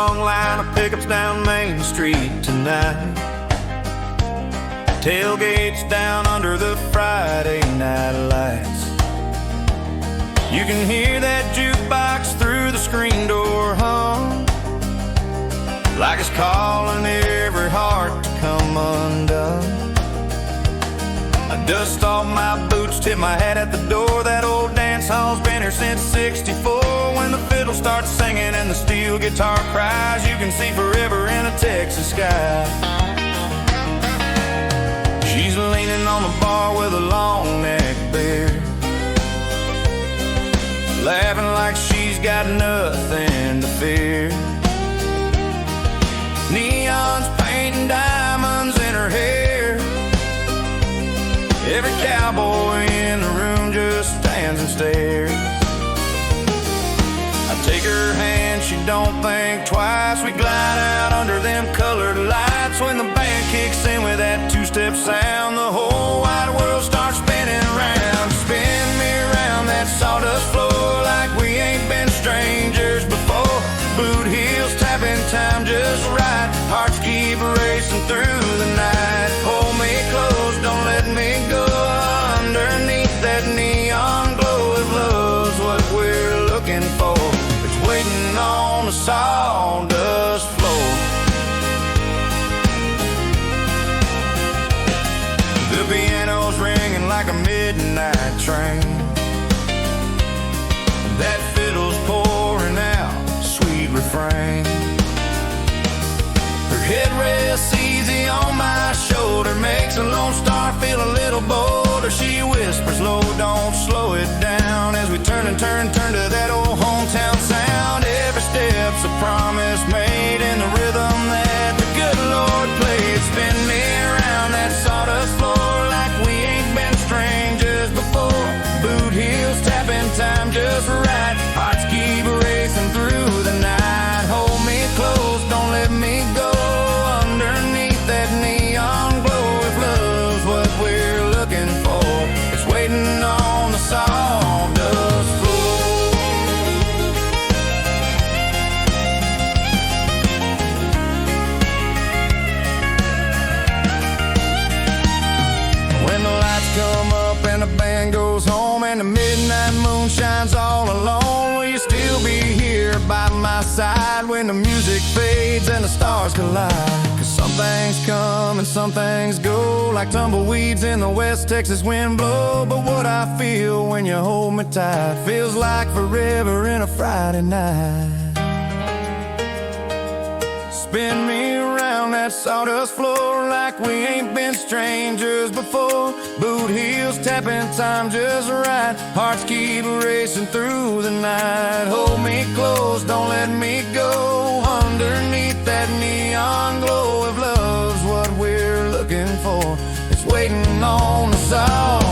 long line of pickups down Main Street tonight. Tailgates down under the Friday night lights. You can hear that jukebox through the screen door hum, like it's calling every heart to come undone. I dust off my boots, tip my hat at the door. That old dance hall's been here since '64. When the fiddle starts singing and the steel guitar cries, you can see forever in a Texas sky. She's leaning on the bar with a long neck beard, laughing like she's got nothing to fear. Neons painting diamonds in her hair. Every cowboy in the room just stands and stares. I take her hand, she don't think twice. We glide out under them colored lights. When the band kicks in with that two-step sound, the whole wide world starts spinning around. Spin me around that sawdust floor like we ain't been strangers before. Boot heels tapping time just right. Hearts keep racing through the night. Hold me close, don't let me go. Underneath that neon glow, if love's what we're looking for, it's waiting on the sawdust floor. The piano's ringing like a midnight train. That fiddle's pouring out sweet refrain. Her head rests easy on my shoulder, makes a lone star feel a little bolder. She whispers low, don't slow it down, as we turn and turn to that old hometown sound. Every step's a promise made in the rhythm that the good Lord played. Spin me around that sawdust floor like we ain't been strangers before. Boot heels tapping time just right. Hearts keep racing through the night. Hold me close, don't let me go. Underneath that neon glow, if love's what we're looking for, it's waiting on the sawdust floor. When the lights come up and the band goes home and the midnight moon shines all alone, will you still be here by my side when the music fades and the stars collide? 'Cause some things come and some things go, like tumbleweeds in the West Texas wind blow. But what I feel when you hold me tight feels like forever in a Friday night. Spin me around that sawdust floor like we ain't been strangers before. Boot heels tapping time just right. Hearts keep racing through the night. Hold me close, don't let me go. Underneath that neon glow, if love's what we're looking for, it's waiting on the sawdust.